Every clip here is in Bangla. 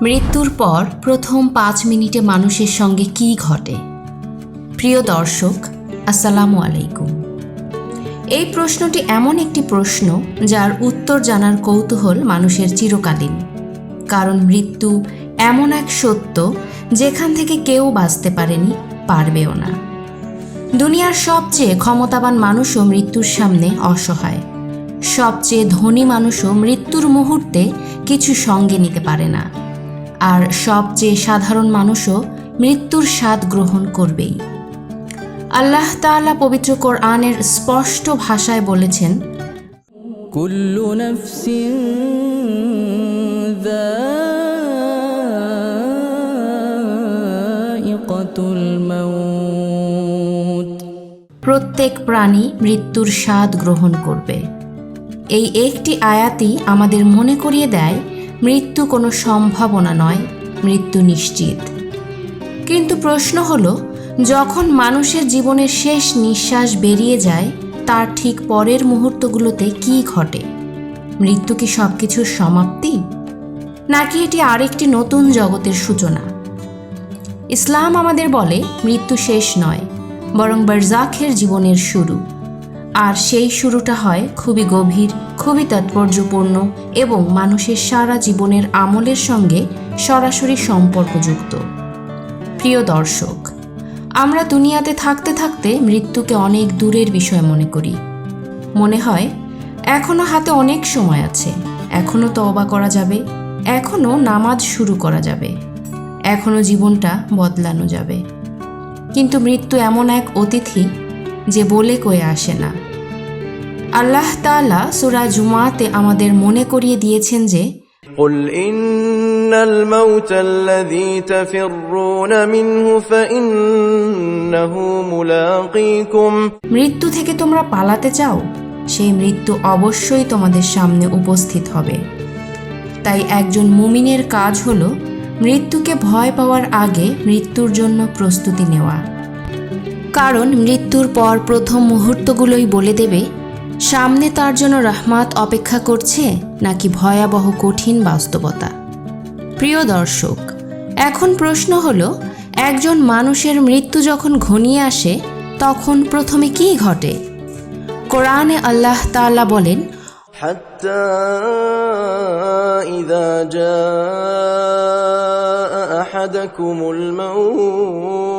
মৃত্যুর পর প্রথম 5 মিনিটে মানুষের সঙ্গে কী ঘটে? প্রিয় দর্শক, আসসালামু আলাইকুম। এই প্রশ্নটি এমন একটি প্রশ্ন যার উত্তর জানার কৌতূহল মানুষের চিরকালীন। কারণ মৃত্যু এমন এক সত্য যেখান থেকে কেউ বাঁচতে পারেনি, পারবেও না। দুনিয়ার সবচেয়ে ক্ষমতাবান মানুষও মৃত্যুর সামনে অসহায়। সবচেয়ে ধনী মানুষও মৃত্যুর মুহূর্তে কিছু সঙ্গে নিতে পারে না। আর সবচেয়ে সাধারণ মানুষও মৃত্যুর স্বাদ গ্রহণ করবেই। আল্লাহ তাআলা পবিত্র কোরআনের স্পষ্ট ভাষায় বলেছেন, কুল্লু নাফসিন যায়িকাতুল মাউত, প্রত্যেক প্রাণী মৃত্যুর স্বাদ গ্রহণ করবে। এই একটি আয়াতই আমাদের মনে করিয়ে দেয় মৃত্যু কোনো সম্ভাবনা নয়, মৃত্যু নিশ্চিত। কিন্তু প্রশ্ন হলো, যখন মানুষের জীবনের শেষ নিঃশ্বাস বেরিয়ে যায়, তার ঠিক পরের মুহূর্তগুলোতে কী ঘটে? মৃত্যু কি সব কিছুর সমাপ্তি, নাকি এটি আরেকটি নতুন জগতের সূচনা? ইসলাম আমাদের বলে মৃত্যু শেষ নয়, বরং বারজাখের জীবনের শুরু। আর সেই শুরুটা হয় খুবই গভীর, খুবই তাৎপর্যপূর্ণ এবং মানুষের সারা জীবনের আমলের সঙ্গে সরাসরি সম্পর্কযুক্ত। প্রিয় দর্শক, আমরা দুনিয়াতে থাকতে থাকতে মৃত্যুকে অনেক দূরের বিষয় মনে করি। মনে হয় এখনও হাতে অনেক সময় আছে, এখনও তওবা করা যাবে, এখনও নামাজ শুরু করা যাবে, এখনও জীবনটা বদলানো যাবে। কিন্তু মৃত্যু এমন এক অতিথি যে বলে কয়ে আসে না। আল্লাহ তাআলা সূরা জুমাতে আমাদের মনে করিয়ে দিয়েছেন যে, قُلْ إِنَّ الْمَوْتَ الَّذِي تَفِرُّونَ مِنْهُ فَإِنَّهُ مُلَاقِيكُمْ। মৃত্যু থেকে তোমরা পালাতে চাও, সেই মৃত্যু অবশ্যই তোমাদের সামনে উপস্থিত হবে। তাই একজন মুমিনের কাজ হলো মৃত্যুকে ভয় পাওয়ার আগে মৃত্যুর জন্য প্রস্তুতি নেওয়া। কারণ মৃত্যুর পর প্রথম মুহূর্তগুলোই বলে দেবে সামনে তার জন্য রহমত অপেক্ষা করছে নাকি ভয়াবহ কঠিন বাস্তবতা। প্রিয় দর্শক, এখন প্রশ্ন হলো, একজন মানুষের মৃত্যু যখন ঘনিয়ে আসে তখন প্রথমে কী ঘটে? কোরআনে আল্লাহ তাআলা বলেন, حتى إذا جاء أحدكم الموت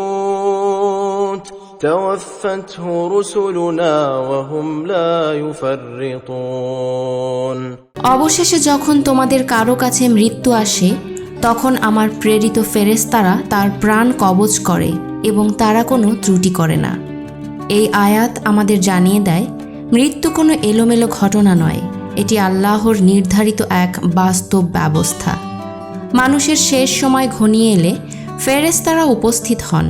توفته رسلنا وهم لا يفرطون। অবশেষে যখন তোমাদের কারো কাছে মৃত্যু আসে, তখন আমার প্রেরিত ফেরেশতারা তার প্রাণ কবজ করে এবং তারা কোনো ত্রুটি করে না। এই আয়াত আমাদের জানিয়ে দেয় মৃত্যু কোনো এলোমেলো ঘটনা নয়, এটি আল্লাহর নির্ধারিত এক বাস্তব ব্যবস্থা। মানুষের শেষ সময় ঘনিয়ে এলে ফেরেশতারা উপস্থিত হন।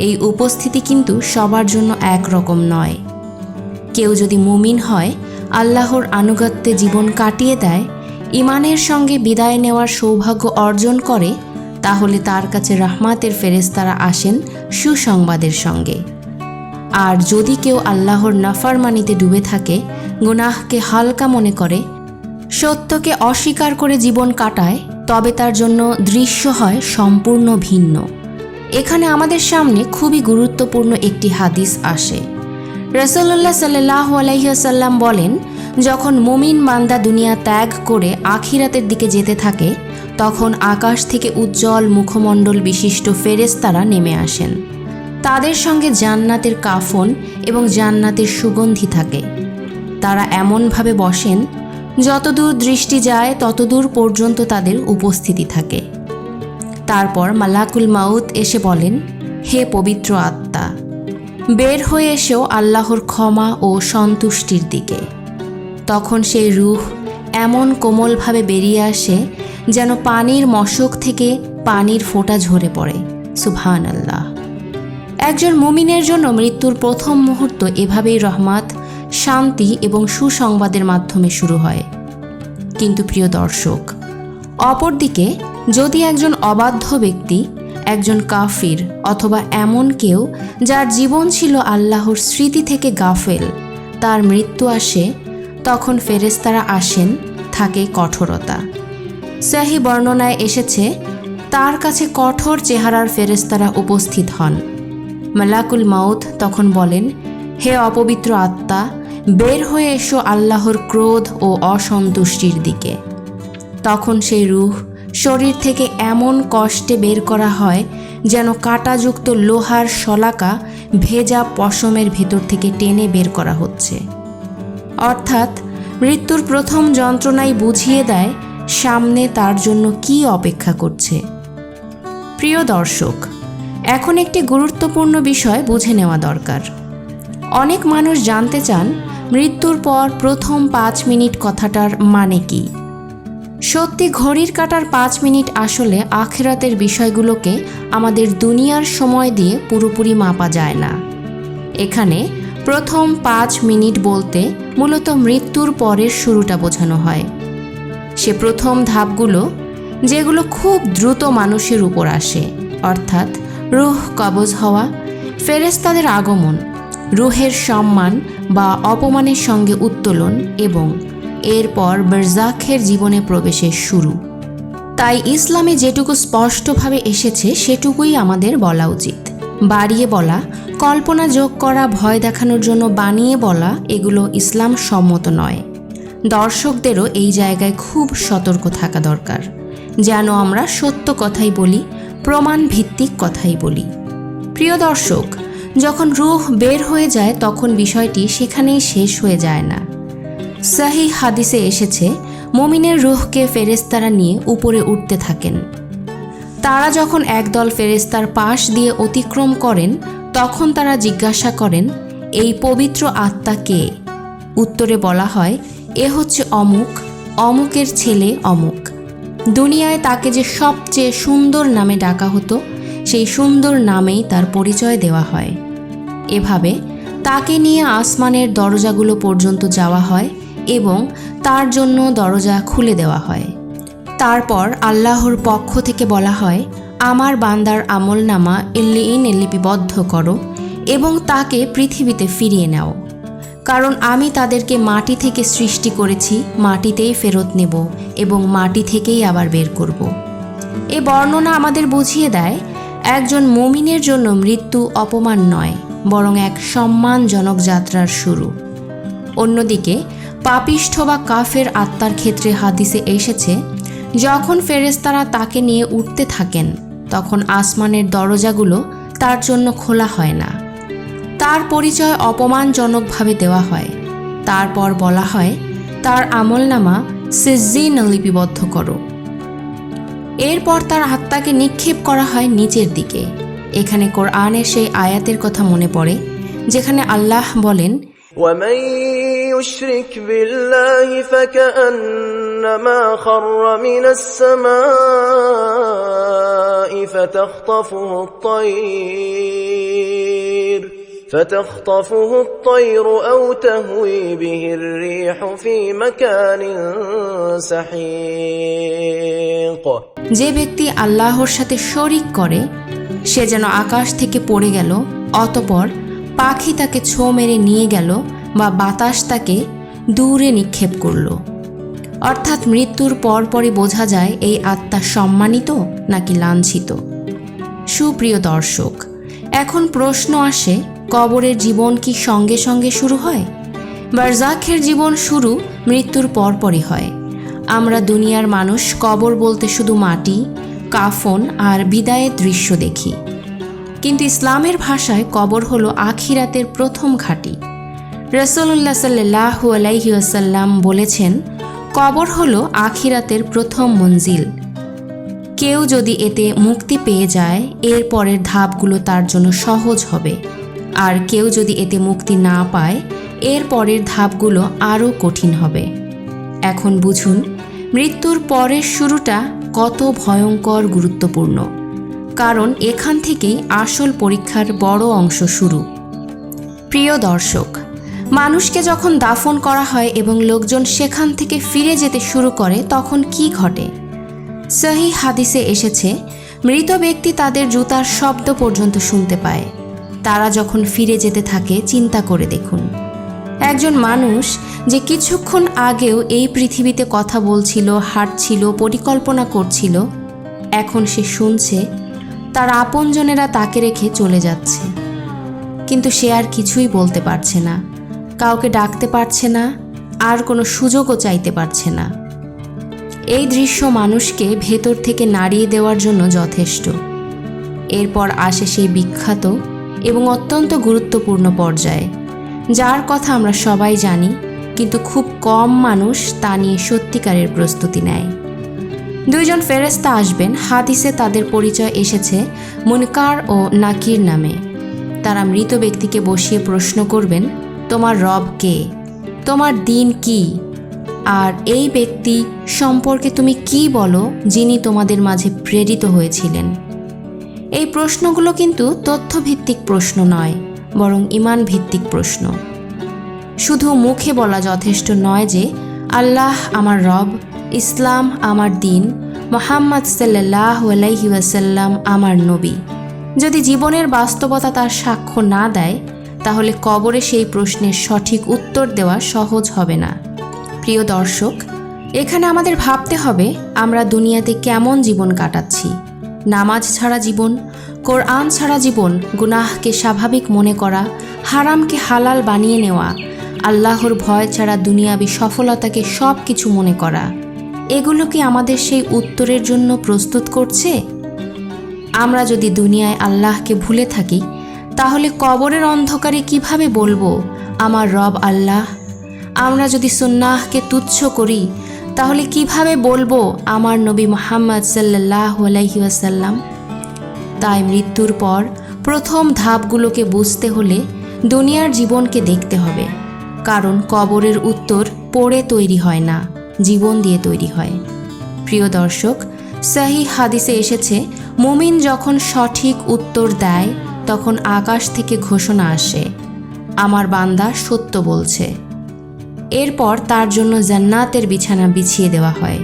এই উপস্থিতি কিন্তু সবার জন্য একরকম নয়। কেউ যদি মুমিন হয়, আল্লাহর আনুগত্যে জীবন কাটিয়ে দেয়, ঈমানের সঙ্গে বিদায় নেওয়ার সৌভাগ্য অর্জন করে, তাহলে তার কাছে রহমতের ফেরেশতারা আসেন সুসংবাদের সঙ্গে। আর যদি কেউ আল্লাহর নাফরমানিতে ডুবে থাকে, গুনাহকে হালকা মনে করে, সত্যকে অস্বীকার করে জীবন কাটায়, তবে তার জন্য দৃশ্য হয় সম্পূর্ণ ভিন্ন। এখানে আমাদের সামনে খুবই গুরুত্বপূর্ণ একটি হাদিস আসে। রাসূলুল্লাহ সাল্লাল্লাহু আলাইহি ওয়াসাল্লাম বলেন, যখন মুমিন বান্দা দুনিয়া ত্যাগ করে আখিরাতের দিকে যেতে থাকে, তখন আকাশ থেকে উজ্জ্বল মুখমণ্ডল বিশিষ্ট ফেরেশতারা নেমে আসেন। তাদের সঙ্গে জান্নাতের কাফন এবং জান্নাতের সুগন্ধি থাকে। তারা এমনভাবে বসেন যতদূর দৃষ্টি যায় ততদূর পর্যন্ত তাদের উপস্থিতি থাকে। তারপর মালাকুল মাউত এসে বলেন, হে পবিত্র আত্মা, বের হয়ে এসেও আল্লাহর ক্ষমা ও সন্তুষ্টির দিকে। তখন সেই রূহ এমন কোমলভাবে বেরিয়ে আসে যেন পানির মশক থেকে পানির ফোঁটা ঝরে পড়ে। সুবহানাল্লাহ। একজন মুমিনের জন্য মৃত্যুর প্রথম মুহূর্ত এভাবেই রহমত, শান্তি এবং সুসংবাদের মাধ্যমে শুরু হয়। কিন্তু প্রিয় দর্শক, অপরদিকে যদি একজন অবাধ্য ব্যক্তি, একজন কাফির অথবা এমন কেউ যার জীবন ছিল আল্লাহর স্মৃতি থেকে গাফেল, তার মৃত্যু আসে, তখন ফেরেশতারা আসেন, থাকে কঠোরতা। সহি বর্ণনায় এসেছে তার কাছে কঠোর চেহারার ফেরেশতারা উপস্থিত হন। মালাকুল মাউত তখন বলেন, হে অপবিত্র আত্মা, বের হয়ে এসো আল্লাহর ক্রোধ ও অসন্তুষ্টির দিকে। তখন সেই রূহ শরীর থেকে এমন কষ্টে বের করা হয় যেন কাঁটাযুক্ত লোহার শলাকা ভেজা পশমের ভেতর থেকে টেনে বের করা হচ্ছে। অর্থাৎ মৃত্যুর প্রথম যন্ত্রণাই বুঝিয়ে দেয় সামনে তার জন্য কী অপেক্ষা করছে। প্রিয় দর্শক, এখন একটি গুরুত্বপূর্ণ বিষয় বুঝে নেওয়া দরকার। অনেক মানুষ জানতে চান মৃত্যুর পর প্রথম 5 মিনিট কথাটার মানে কি। সত্যি ঘড়ির কাঁটার 5 মিনিট আসলে আখিরাতের বিষয়গুলোকে আমাদের দুনিয়ার সময় দিয়ে পুরোপুরি মাপা যায় না। এখানে প্রথম 5 মিনিট বলতে মূলত মৃত্যুর পরের শুরুটা বোঝানো হয়। সে প্রথম ধাপগুলো যেগুলো খুব দ্রুত মানুষের উপর আসে, অর্থাৎ রূহ কবজ হওয়া, ফেরেশতাদের আগমন, রূহের সম্মান বা অপমানের সঙ্গে উত্তোলন এবং এরপর বারজাখের জীবনে প্রবেশের শুরু। তাই ইসলামে যেটুকু স্পষ্টভাবে এসেছে সেটুকুই আমাদের বলা উচিত। বাড়িয়ে বলা, কল্পনা যোগ করা, ভয় দেখানোর জন্য বানিয়ে বলা এগুলো ইসলাম সম্মত নয়। দর্শকদেরও এই জায়গায় খুব সতর্ক থাকা দরকার, যেন আমরা সত্য কথাই বলি, প্রমাণ ভিত্তিক কথাই বলি। প্রিয় দর্শক, যখন রূহ বের হয়ে যায় তখন বিষয়টি সেখানেই শেষ হয়ে যায় না। সহিহ হাদিসে এসেছে মুমিনের রূহকে ফেরেশতারা নিয়ে উপরে উঠতে থাকেন। তারা যখন একদল ফেরেশতার পাশ দিয়ে অতিক্রম করেন তখন তারা জিজ্ঞাসা করেন, এই পবিত্র আত্মা কে? উত্তরে বলা হয়, এ হচ্ছে অমুক, অমুকের ছেলে অমুক। দুনিয়ায় তাকে যে সবচেয়ে সুন্দর নামে ডাকা হতো সেই সুন্দর নামেই তার পরিচয় দেওয়া হয়। এভাবে তাকে নিয়ে আসমানের দরজাগুলো পর্যন্ত যাওয়া হয় এবং তার জন্য দরজা খুলে দেওয়া হয়। তারপর আল্লাহর পক্ষ থেকে বলা হয়, আমার বান্দার আমলনামা ইল্লিইনে লিপিবদ্ধ করো এবং তাকে পৃথিবীতে ফিরিয়ে নাও, কারণ আমি তাদেরকে মাটি থেকে সৃষ্টি করেছি, মাটিতেই ফেরত নেব এবং মাটি থেকেই আবার বের করব। এ বর্ণনা আমাদের বুঝিয়ে দেয় একজন মুমিনের জন্য মৃত্যু অপমান নয়, বরং এক সম্মানজনক যাত্রার শুরু। অন্যদিকে পাপিষ্ঠ বা কাফের আত্মার ক্ষেত্রে হাদিসে এসেছে যখন ফেরেশতারা তাকে নিয়ে উঠতে থাকেন তখন আসমানের দরজাগুলো তার জন্য খোলা হয় না। তার পরিচয় অপমানজনকভাবে দেওয়া হয়। তারপর বলা হয়, তার আমলনামা সিজ্জিনে লিপিবদ্ধ করো। এরপর তার আত্মাকে নিক্ষেপ করা হয় নিচের দিকে। এখানে কোরআনের সেই আয়াতের কথা মনে পড়ে যেখানে আল্লাহ বলেন, ومن يشرك بالله فكأنما خر من السماء فتخطفه الطير أو تهوي به الريح في مكان سحيق। যে ব্যক্তি আল্লাহর সাথে শরিক করে সে যেন আকাশ থেকে পড়ে গেল, অতঃপর পাখি তাকে ছো মেরে নিয়ে গেল বা বাতাস তাকে দূরে নিক্ষেপ করল। অর্থাৎ মৃত্যুর পরপরই বোঝা যায় এই আত্মা সম্মানিত নাকি লাঞ্ছিত। সুপ্রিয় দর্শক, এখন প্রশ্ন আসে, কবরের জীবন কি সঙ্গে সঙ্গে শুরু হয়? বারজাখের জীবন শুরু মৃত্যুর পরপরই হয়। আমরা দুনিয়ার মানুষ কবর বলতে শুধু মাটি, কাফন আর বিদায়ের দৃশ্য দেখি, কিন্তু ইসলামের ভাষায় কবর হলো আখিরাতের প্রথম ঘাঁটি। রাসূলুল্লাহ সাল্লাল্লাহু আলাইহি ওয়াসাল্লাম বলেছেন, কবর হলো আখিরাতের প্রথম মঞ্জিল। কেউ যদি এতে মুক্তি পেয়ে যায় এর পরের ধাপগুলো তার জন্য সহজ হবে, আর কেউ যদি এতে মুক্তি না পায় এর পরের ধাপগুলো আরও কঠিন হবে। এখন বুঝুন মৃত্যুর পরের শুরুটা কত ভয়ঙ্কর গুরুত্বপূর্ণ, কারণ এখান থেকেই আসল পরীক্ষার বড় অংশ শুরু। প্রিয় দর্শক, মানুষকে যখন দাফন করা হয় এবং লোকজন সেখান থেকে ফিরে যেতে শুরু করে তখন কি ঘটে? সহিহ হাদিসে এসেছে মৃত ব্যক্তি তাদের জুতার শব্দ পর্যন্ত শুনতে পায়। তারা যখন ফিরে যেতে থাকে চিন্তা করে দেখুন, একজন মানুষ যে কিছুক্ষণ আগেও এই পৃথিবীতে কথা বলছিল, হাঁটছিল, পরিকল্পনা করছিল, এখন সে শুনছে তার আপনজনেরা তাকে রেখে চলে যাচ্ছে, কিন্তু সে আর কিছুই বলতে পারছে না, কাউকে ডাকতে পারছে না, আর কোনো সুযোগও চাইতে পারছে না। এই দৃশ্য মানুষকে ভেতর থেকে নাড়িয়ে দেওয়ার জন্য যথেষ্ট। এরপর আসে সেই বিখ্যাত এবং অত্যন্ত গুরুত্বপূর্ণ পর্যায়ে, যার কথা আমরা সবাই জানি, কিন্তু খুব কম মানুষ তা নিয়ে সত্যিকারের প্রস্তুতি নেয়। দুইজন ফেরেশতা আসবেন। হাদিসে তাদের পরিচয় এসেছে মুনকার ও নাকির নামে। তারা মৃত ব্যক্তিকে বসিয়ে প্রশ্ন করবেন, তোমার রব কে, তোমার দিন কি, আর এই ব্যক্তি সম্পর্কে তুমি কি বলো যিনি তোমাদের মাঝে প্রেরিত হয়েছিলেন। এই প্রশ্নগুলো কিন্তু তথ্যভিত্তিক প্রশ্ন নয়, বরং ঈমান ভিত্তিক প্রশ্ন। শুধু মুখে বলা যথেষ্ট নয় যে আল্লাহ আমার রব, ইসলাম আমার দিন, মুহাম্মদ সাল্লাল্লাহু আলাইহি ওয়াসাল্লাম আমার নবী। যদি জীবনের বাস্তবতা তার সাক্ষ্য না দেয়, তাহলে কবরে সেই প্রশ্নের সঠিক উত্তর দেওয়া সহজ হবে না। প্রিয় দর্শক, এখানে আমাদের ভাবতে হবে আমরা দুনিয়াতে কেমন জীবন কাটাচ্ছি। নামাজ ছাড়া জীবন, কোরআন ছাড়া জীবন, গুনাহকে স্বাভাবিক মনে করা, হারামকে হালাল বানিয়ে নেওয়া, আল্লাহর ভয় ছাড়া দুনিয়াবি সফলতাকে সব কিছু মনে করা, এগুলো কি আমাদের সেই উত্তরের জন্য প্রস্তুত করছে? আমরা যদি দুনিয়ায় আল্লাহকে ভুলে থাকি, তাহলে কবরের অন্ধকারে কিভাবে বলবো আমার রব আল্লাহ? আমরা যদি সুন্নাহকে তুচ্ছ করি, তাহলে কিভাবে বলবো আমার নবী মুহাম্মদ সাল্লাল্লাহু আলাইহি ওয়াসাল্লাম? তাই মৃত্যুর পর প্রথম ধাপগুলোকে বুঝতে হলে দুনিয়ার জীবনকে দেখতে হবে, কারণ কবরের উত্তর পড়ে তৈরি হয় না, জীবন দিয়ে তৈরি হয়। প্রিয় দর্শক, সহিহ হাদিসে এসেছে, মুমিন যখন সঠিক উত্তর দেয় তখন আকাশ থেকে ঘোষণা আসে, আমার বান্দা সত্য বলছে। এরপর তার জন্য জান্নাতের বিছানা বিছিয়ে দেওয়া হয়,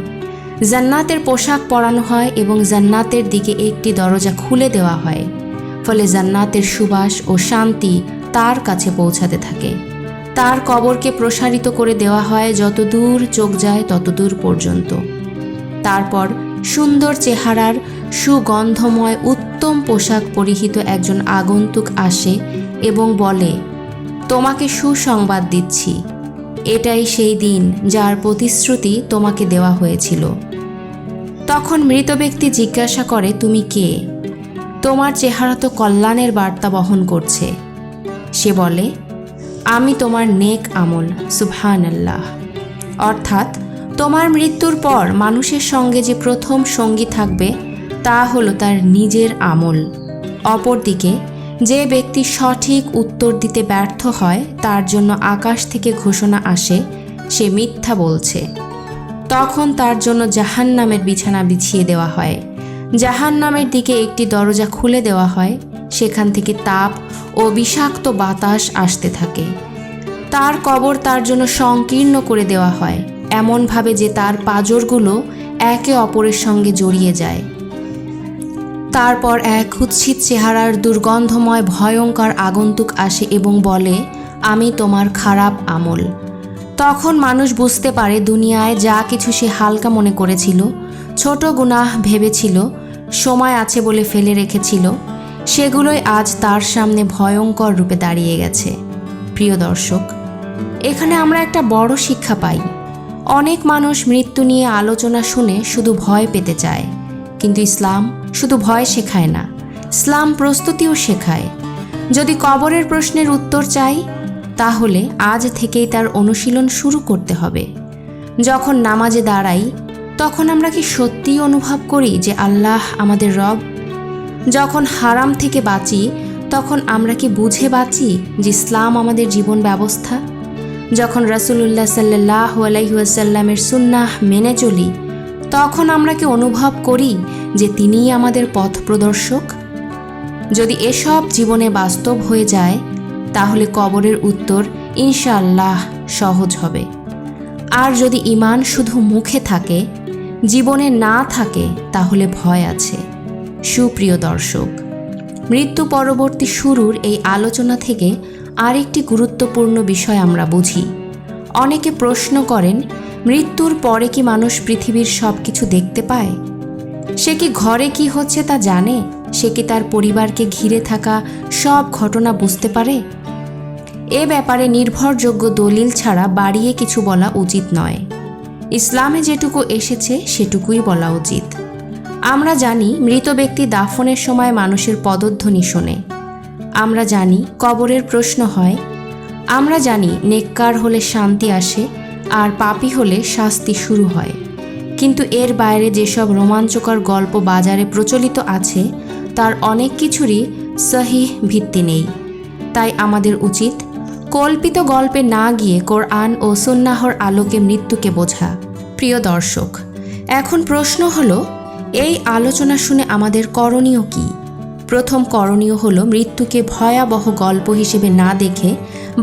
জান্নাতের পোশাক পরানো হয় এবং জান্নাতের দিকে একটি দরজা খুলে দেওয়া হয়। ফলে জান্নাতের সুবাস ও শান্তি তার কাছে পৌঁছাতে থাকে। তার কবরকে প্রসারিত করে দেওয়া হয় যত দূর চোখ যায় তত দূর পর্যন্ত। তারপর সুন্দর চেহারার, সুগন্ধময় উত্তম পোশাক পরিহিত একজন আগন্তুক আসে এবং বলে, তোমাকে সুসংবাদ দিচ্ছি, এটাই সেই দিন যার প্রতিশ্রুতি তোমাকে দেওয়া হয়েছিল। তখন মৃত ব্যক্তি জিজ্ঞাসা করে, তুমি কে? তোমার চেহারা তো কল্যাণের বার্তা বহন করছে। সে বলে, আমি তোমার নেক আমল, সুবহানাল্লাহ। অর্থাৎ তোমার মৃত্যুর পর মানুষের সঙ্গে যে প্রথম সঙ্গী থাকবে তা হলো তার নিজের আমল। অপরদিকে যে ব্যক্তি সঠিক উত্তর দিতে ব্যর্থ হয়, তার জন্য আকাশ থেকে ঘোষণা আসে সে মিথ্যা বলছে। তখন তার জন্য জাহান্নামের বিছানা বিছিয়ে দেওয়া হয়, জাহান্নামের দিকে একটি দরজা খুলে দেওয়া হয়, সেখান থেকে তাপ ও বিষাক্ত বাতাস আসতে থাকে। তার কবর তার জন্য সংকীর্ণ করে দেওয়া হয়, এমনভাবে যে তার পাঁজরগুলো একে অপরের সঙ্গে জড়িয়ে যায়। তারপর এক কুৎসিত চেহারার দুর্গন্ধময় ভয়ঙ্কর আগন্তুক আসে এবং বলে, আমি তোমার খারাপ আমল। তখন মানুষ বুঝতে পারে দুনিয়ায় যা কিছু সে হালকা মনে করেছিল, ছোট গুনাহ ভেবেছিল, সময় আছে বলে ফেলে রেখেছিল, সেগুলোই আজ তার সামনে ভয়ঙ্কর রূপে দাঁড়িয়ে গেছে। প্রিয় দর্শক, এখানে আমরা একটা বড় শিক্ষা পাই। অনেক মানুষ মৃত্যু নিয়ে আলোচনা শুনে শুধু ভয় পেতে চায়, কিন্তু ইসলাম শুধু ভয় শেখায় না, ইসলাম প্রস্তুতিও শেখায়। যদি কবরের প্রশ্নের উত্তর চাই, তাহলে আজ থেকেই তার অনুশীলন শুরু করতে হবে। যখন নামাজে দাঁড়াই, তখন আমরা কি সত্যিই অনুভব করি যে আল্লাহ আমাদের রব? যখন হারাম থেকে বাঁচি, তখন আমরা কি বুঝে বাঁচি যে ইসলাম আমাদের জীবন ব্যবস্থা? যখন রাসূলুল্লাহ সাল্লাল্লাহু আলাইহি ওয়াসাল্লামের সুন্নাহ মেনে চলি, তখন আমরা কি অনুভব করি যে তিনিই আমাদের পথ প্রদর্শক? যদি এসব জীবনে বাস্তব হয়ে যায়, তাহলে কবরের উত্তর ইনশাআল্লাহ সহজ হবে। আর যদি ঈমান শুধু মুখে থাকে, জীবনে না থাকে, তাহলে ভয় আছে। সুপ্রিয় দর্শক, মৃত্যু পরবর্তী শুরুর এই আলোচনা থেকে আরেকটি গুরুত্বপূর্ণ বিষয় আমরা বুঝি। অনেকে প্রশ্ন করেন, মৃত্যুর পরে কি মানুষ পৃথিবীর সব কিছু দেখতে পায়? সে কি ঘরে কি হচ্ছে তা জানে? সে কি তার পরিবারকে ঘিরে থাকা সব ঘটনা বুঝতে পারে? এ ব্যাপারে নির্ভরযোগ্য দলিল ছাড়া বাড়িয়ে কিছু বলা উচিত নয়। ইসলামে যেটুকু এসেছে সেটুকুই বলা উচিত। আমরা জানি মৃত ব্যক্তি দাফনের সময় মানুষের পদধ্বনি শোনে। আমরা জানি কবরের প্রশ্ন হয়। আমরা জানি নেককার হলে শান্তি আসে আর পাপী হলে শাস্তি শুরু হয়। কিন্তু এর বাইরে যেসব রোমাঞ্চকর গল্প বাজারে প্রচলিত আছে তার অনেক কিছুরই সহিহ ভিত্তি নেই। তাই আমাদের উচিত কল্পিত গল্পে না গিয়ে কোরআন ও সুন্নাহর আলোকে মৃত্যুকে বোঝা। প্রিয় দর্শক, এখন প্রশ্ন হলো, এই আলোচনা শুনে আমাদের করণীয় কি? প্রথম করণীয় হলো মৃত্যুকে ভয়াবহ গল্প হিসেবে না দেখে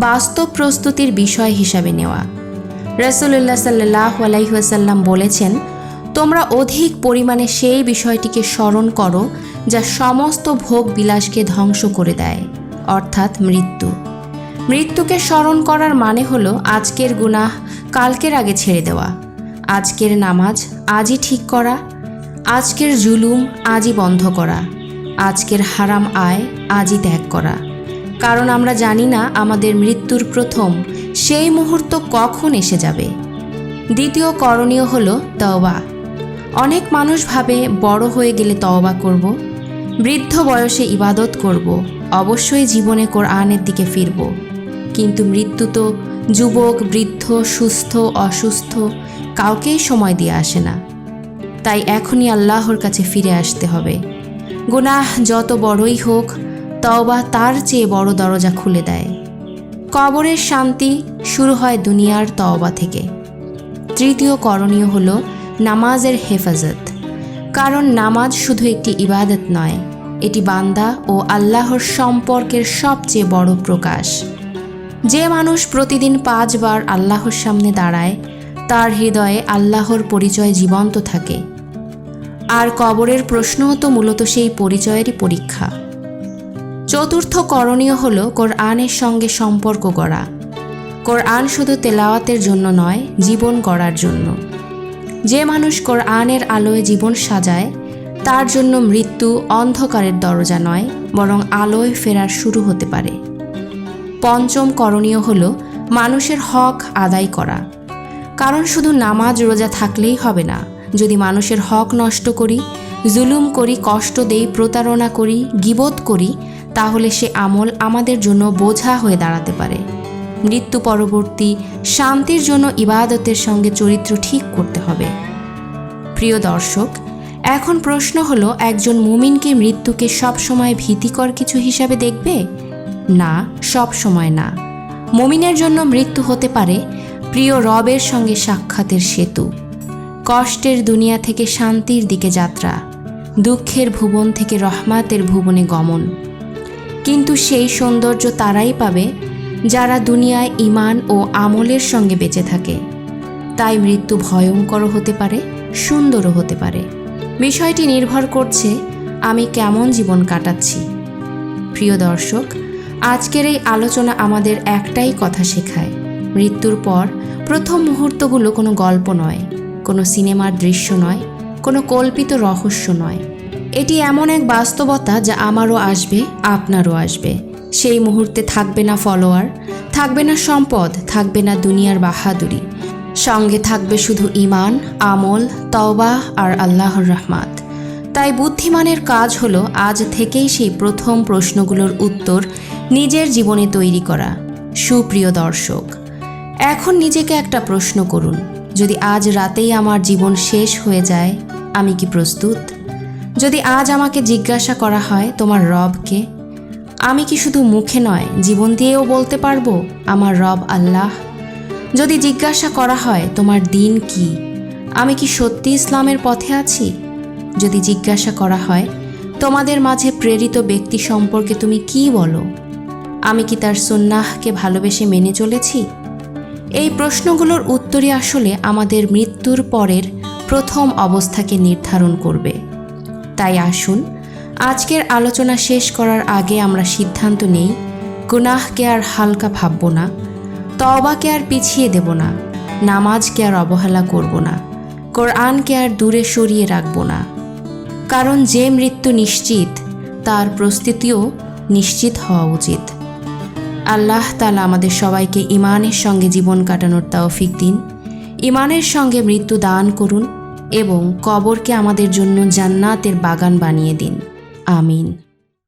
বাস্তব প্রস্তুতির বিষয় হিসাবে নেওয়া। রাসূলুল্লাহ সাল্লাল্লাহু আলাইহি ওয়াসাল্লাম বলেছেন, তোমরা অধিক পরিমাণে সেই বিষয়টিকে স্মরণ করো যা সমস্ত ভোগ বিলাসকে ধ্বংস করে দেয়, অর্থাৎ মৃত্যু। মৃত্যুকে স্মরণ করার মানে হলো আজকের গুনাহ কালকের আগে ছেড়ে দেওয়া, আজকের নামাজ আজই ঠিক করা, আজকের জুলুম আজই বন্ধ করা, আজকের হারাম আয় আজই ত্যাগ করা। কারণ আমরা জানি না আমাদের মৃত্যুর প্রথম সেই মুহূর্ত কখন এসে যাবে। দ্বিতীয় করণীয় হলো তওবা। অনেক মানুষ ভাবে বড় হয়ে গেলে তওবা করব, বৃদ্ধ বয়সে ইবাদত করব, অবশ্যই জীবনে কোরআনের দিকে ফিরব। কিন্তু মৃত্যু তো যুবক, বৃদ্ধ, সুস্থ, অসুস্থ কাউকেই সময় দিয়ে আসে না। তাই এখনই আল্লাহর কাছে ফিরে আসতে হবে। গুনাহ যত বড়ই হোক, তওবা তার চেয়ে বড় দরজা খুলে দেয়। কবরের শান্তি শুরু হয় দুনিয়ার তওবা থেকে। তৃতীয় করণীয় হলো নামাজের হেফাজত। কারণ নামাজ শুধু একটি ইবাদত নয়, এটি বান্দা ও আল্লাহর সম্পর্কের সবচেয়ে বড় প্রকাশ। যে মানুষ প্রতিদিন 5 বার আল্লাহর সামনে দাঁড়ায় তার হৃদয়ে আল্লাহর পরিচয় জীবন্ত থাকে। আর কবরের প্রশ্নও তো মূলত সেই পরিচয়েরই পরীক্ষা। চতুর্থ করণীয় হলো কোরআনের সঙ্গে সম্পর্ক গড়া। কোরআন শুধু তেলাওয়াতের জন্য নয়, জীবন গড়ার জন্য। যে মানুষ কোরআনের আলোয় জীবন সাজায় তার জন্য মৃত্যু অন্ধকারের দরজা নয়, বরং আলোয় ফেরার শুরু হতে পারে। পঞ্চম করণীয় হলো মানুষের হক আদায় করা। কারণ শুধু নামাজ রোজা থাকলেই হবে না। যদি মানুষের হক নষ্ট করি, জুলুম করি, কষ্ট দেই, প্রতারণা করি, গীবত করি, তাহলে সে আমল আমাদের জন্য বোঝা হয়ে দাঁড়াতে পারে। মৃত্যু পরবর্তী শান্তির জন্য ইবাদতের সঙ্গে চরিত্র ঠিক করতে হবে। প্রিয় দর্শক, এখন প্রশ্ন হলো, একজন মুমিন কি মৃত্যুকে সবসময় ভীতিকর কিছু হিসাবে দেখবে? না, সব সময় না। মুমিনের জন্য মৃত্যু হতে পারে প্রিয় রবের সঙ্গে সাক্ষাতের সেতু, কষ্টের দুনিয়া থেকে শান্তির দিকে যাত্রা, দুঃখের ভুবন থেকে রহমাতের ভুবনে গমন। কিন্তু সেই সৌন্দর্য তারাই পাবে যারা দুনিয়ায় ঈমান ও আমলের সঙ্গে বেঁচে থাকে। তাই মৃত্যু ভয়ঙ্কর হতে পারে, সুন্দরও হতে পারে। বিষয়টি নির্ভর করছে আমি কেমন জীবন কাটাচ্ছি। প্রিয় দর্শক, আজকের এই আলোচনা আমাদের একটাই কথা শেখায়, মৃত্যুর পর প্রথম মুহূর্তগুলো কোনো গল্প নয়, কোনো সিনেমার দৃশ্য নয়, কোনো কল্পিত রহস্য নয়। এটি এমন এক বাস্তবতা যা আমারও আসবে, আপনারও আসবে। সেই মুহূর্তে থাকবে না ফলোয়ার, থাকবে না সম্পদ, থাকবে না দুনিয়ার বাহাদুরি, সঙ্গে থাকবে শুধু ঈমান, আমল, তওবা আর আল্লাহর রহমত। তাই বুদ্ধিমানের কাজ হলো আজ থেকেই সেই প্রথম প্রশ্নগুলোর উত্তর নিজের জীবনে তৈরি করা। সুপ্রিয় দর্শক, এখন নিজেকে একটা প্রশ্ন করুন, যদি আজ রাতেই আমার জীবন শেষ হয়ে যায়, আমি কি প্রস্তুত? যদি আজ আমাকে জিজ্ঞাসা করা হয় তোমার রব কে, আমি কি শুধু মুখে নয় জীবন দিয়েও বলতে পারবো আমার রব আল্লাহ? যদি জিজ্ঞাসা করা হয় তোমার দিন কি, আমি কি সত্যি ইসলামের পথে আছি? যদি জিজ্ঞাসা করা হয় তোমাদের মাঝে প্রেরিত ব্যক্তি সম্পর্কে তুমি কি বলো, আমি কি তার সুন্নাহকে ভালোবেসে মেনে চলেছি? এই প্রশ্নগুলোর উত্তরই আসলে আমাদের মৃত্যুর পরের প্রথম অবস্থাকে নির্ধারণ করবে। তাই আসুন আজকের আলোচনা শেষ করার আগে আমরা সিদ্ধান্ত নেই, গুনাহকে আর হালকা ভাবব না, তওবাকে আর পিছিয়ে দেব না, নামাজকে আর অবহেলা করব না, কোরআনকে আর দূরে সরিয়ে রাখব না। কারণ যে মৃত্যু নিশ্চিত তার প্রস্তুতিও নিশ্চিত হওয়া উচিত। আল্লাহ তাআলা আমাদের সবাইকে ঈমানের সঙ্গে জীবন কাটানোর তৌফিক দিন, ঈমানের সঙ্গে মৃত্যু দান করুন এবং কবরকে আমাদের জন্য জান্নাতের বাগান বানিয়ে দিন। আমিন।